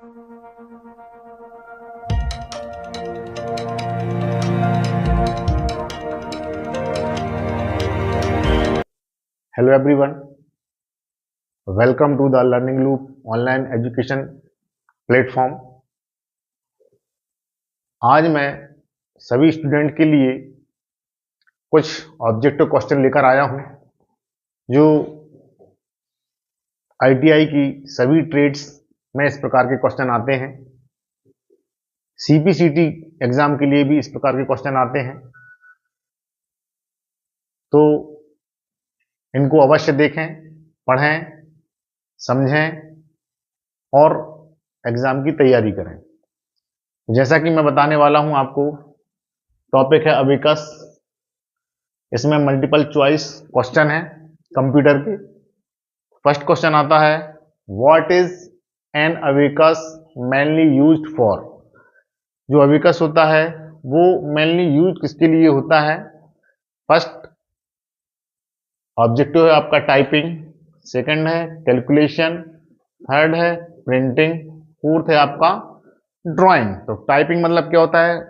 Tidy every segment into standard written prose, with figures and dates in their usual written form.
Hello everyone, welcome to the Learning Loop online education platform. आज मैं सभी student के लिए कुछ ऑब्जेक्टिव क्वेश्चन लेकर आया हूं जो आईटीआई की सभी ट्रेड्स में इस प्रकार के क्वेश्चन आते हैं। सीपीसीटी एग्जाम के लिए भी इस प्रकार के क्वेश्चन आते हैं, तो इनको अवश्य देखें, पढ़ें, समझें और एग्जाम की तैयारी करें। जैसा कि मैं बताने वाला हूं आपको, टॉपिक है अबेकस। इसमें मल्टीपल चॉइस क्वेश्चन है कंप्यूटर के। फर्स्ट क्वेश्चन आता है, what is an abacus mainly used for. जो अबेकस होता है वो मेनली यूज किसके लिए होता है। फर्स्ट ऑब्जेक्टिव है आपका टाइपिंग, सेकंड है कैलकुलेशन, थर्ड है प्रिंटिंग, फोर्थ है आपका ड्राइंग। तो टाइपिंग मतलब क्या होता है,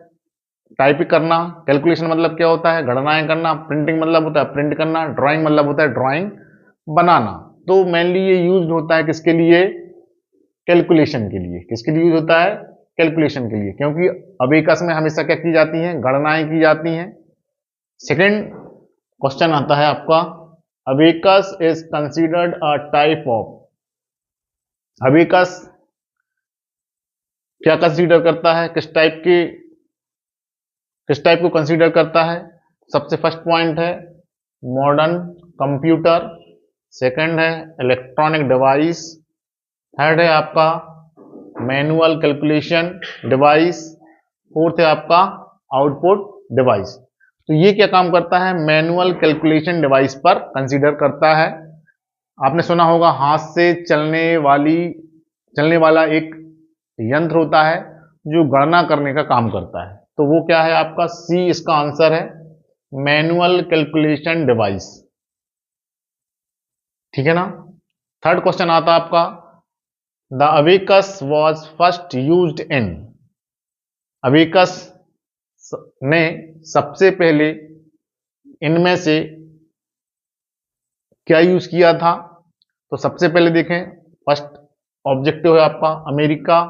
टाइपिंग करना। कैलकुलेशन मतलब क्या होता है, गणनाएं करना। प्रिंटिंग मतलब होता है प्रिंट करना। ड्राइंग मतलब होता है ड्राइंग बनाना। तो मेनली ये यूज होता है किसके लिए, कैलकुलेशन के लिए। किसके लिए यूज होता है, कैलकुलेशन के लिए, क्योंकि अबेकस में हमेशा क्या की जाती हैं, गणनाएं की जाती हैं। सेकेंड क्वेश्चन आता है आपका, abacus is considered a type of. Abacus क्या कंसीडर करता है, किस टाइप को कंसीडर करता है। सबसे फर्स्ट पॉइंट है मॉडर्न कंप्यूटर, सेकंड है इलेक्ट्रॉनिक डिवाइस, थर्ड है आपका मैनुअल कैलकुलेशन डिवाइस, फोर्थ है आपका आउटपुट डिवाइस। तो ये क्या काम करता है, मैनुअल कैलकुलेशन डिवाइस पर कंसीडर करता है। आपने सुना होगा हाथ से चलने वाला एक यंत्र होता है जो गणना करने का काम करता है। तो वो क्या है आपका, सी इसका आंसर है, मैनुअल कैलकुलेशन डिवाइस। ठीक है ना। थर्ड क्वेश्चन आता है आपका, the abacus was first used in. Abacus ने सबसे पहले इनमें से क्या यूज किया था। तो सबसे पहले देखें, फर्स्ट ऑब्जेक्टिव है आपका अमेरिका,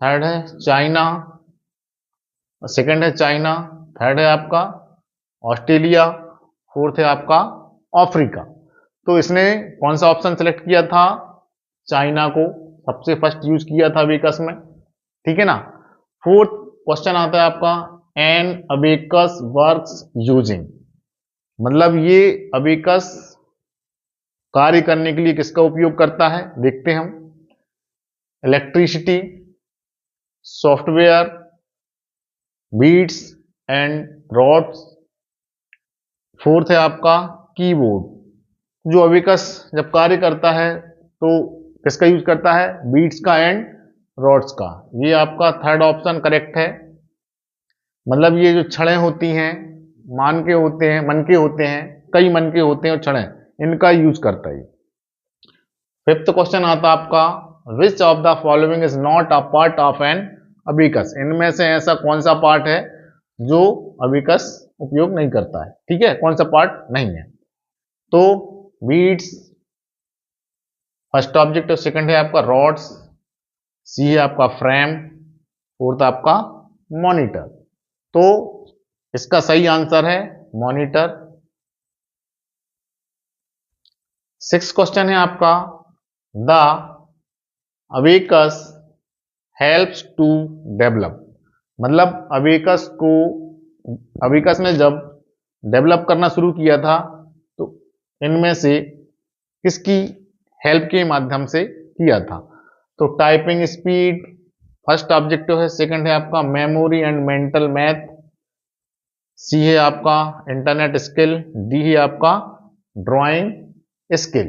थर्ड है चाइना, सेकंड है चाइना, थर्ड है आपका ऑस्ट्रेलिया, फोर्थ है आपका अफ्रीका। तो इसने कौन सा ऑप्शन सेलेक्ट किया था, चाइना को सबसे फर्स्ट यूज किया था अबेकस में। ठीक है ना। फोर्थ क्वेश्चन आता है आपका, एन अबेकस वर्क्स यूजिंग। मतलब ये अबेकस कार्य करने के लिए किसका उपयोग करता है, देखते हैं हम। Electricity, software, beats and rods, fourth है आपका कीबोर्ड। जो अबेकस जब कार्य करता है तो किसका यूज करता है, बीट्स का एंड रॉड्स का। ये आपका थर्ड ऑप्शन करेक्ट है। मतलब ये जो छड़ें होती हैं, मन के होते हैं, कई मन के होते हैं और छड़ें, इनका यूज करता है। फिफ्थ क्वेश्चन आता आपका, which of the following is not a part of an abacus. इनमें से ऐसा कौन सा पार्ट है जो अबेकस उपयोग नहीं करता है। ठीक है, कौन सा पार्ट नहीं है। तो बीट्स फर्स्ट ऑब्जेक्ट, सेकंड है आपका रॉड्स, सी है आपका फ्रेम, फोर्थ आपका मॉनिटर। तो इसका सही आंसर है मॉनिटर। सिक्स क्वेश्चन है आपका, the abacus helps to develop. मतलब अबेकस ने जब डेवलप करना शुरू किया था तो इनमें से किसकी हेल्प के माध्यम से किया था। तो टाइपिंग स्पीड फर्स्ट ऑब्जेक्टिव है, सेकंड है आपका मेमोरी एंड मेंटल मैथ, सी है आपका इंटरनेट स्किल, डी है आपका ड्राइंग स्किल।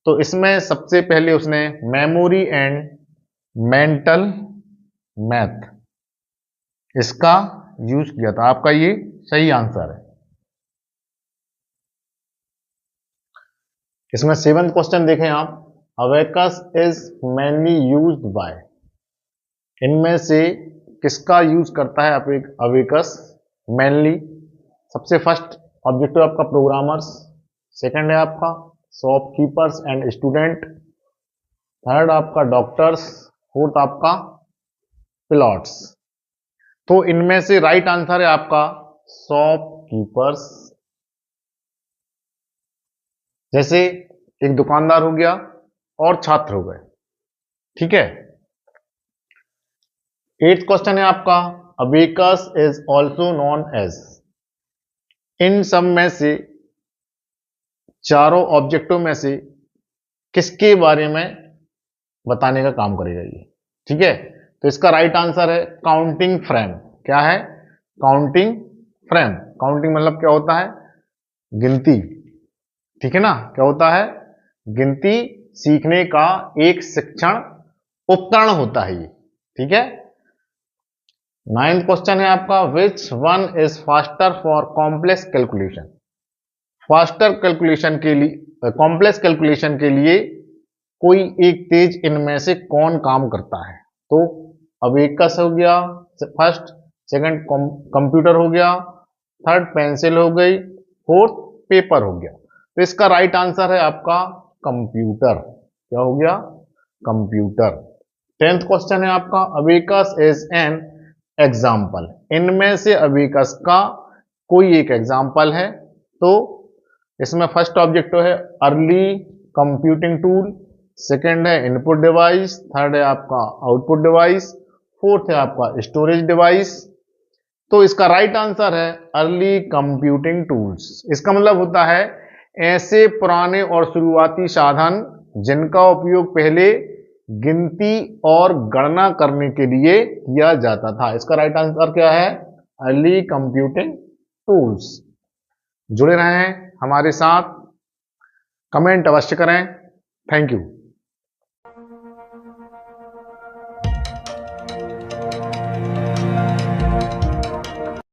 तो इसमें सबसे पहले उसने मेमोरी एंड मेंटल मैथ इसका यूज किया था। आपका ये सही आंसर है। इसमें सेवंथ क्वेश्चन देखें आप, abacus is mainly used by. इनमें से किसका यूज करता है अबेकस मेनली? सबसे फर्स्ट ऑब्जेक्टिव आपका प्रोग्रामर्स, सेकंड है आपका शॉपकीपर्स एंड स्टूडेंट, थर्ड आपका डॉक्टर्स, फोर्थ आपका पिलॉट्स। तो इनमें से राइट आंसर है आपका शॉपकीपर्स। जैसे एक दुकानदार हो गया और छात्र हो गए, ठीक है। 8th क्वेश्चन है आपका abacus is also known as. इन सब में से चारों ऑब्जेक्टों में से किसके बारे में बताने का काम करेगा ये, ठीक है। तो इसका राइट आंसर है काउंटिंग फ्रेम। क्या है? Counting frame. काउंटिंग मतलब क्या होता है? गिनती, ठीक है ना। क्या होता है? गिनती सीखने का एक शिक्षण उपकरण होता है ये, ठीक है। 9th क्वेश्चन है आपका which one is faster for complex calculation. Faster calculation के लिए, कॉम्प्लेक्स कैलकुलेशन के लिए कोई एक तेज इनमें से कौन काम करता है? तो अबेकस हो गया फर्स्ट, सेकंड कंप्यूटर हो गया, थर्ड पेंसिल हो गई, फोर्थ पेपर हो गया। तो इसका राइट आंसर है आपका कंप्यूटर। क्या हो गया? कंप्यूटर। 10th क्वेश्चन है आपका अबेकस इज एन एग्जाम्पल। इनमें से अबेकस का कोई एक एग्जाम्पल है। तो इसमें फर्स्ट ऑब्जेक्टिव है अर्ली कंप्यूटिंग टूल, सेकंड है इनपुट डिवाइस, थर्ड है आपका आउटपुट डिवाइस, फोर्थ है आपका स्टोरेज डिवाइस। तो इसका राइट आंसर है अर्ली कंप्यूटिंग टूल्स। इसका मतलब होता है ऐसे पुराने और शुरुआती साधन जिनका उपयोग पहले गिनती और गणना करने के लिए किया जाता था। इसका राइट आंसर क्या है? Early computing tools. जुड़े रहें हमारे साथ, कमेंट अवश्य करें। Thank you.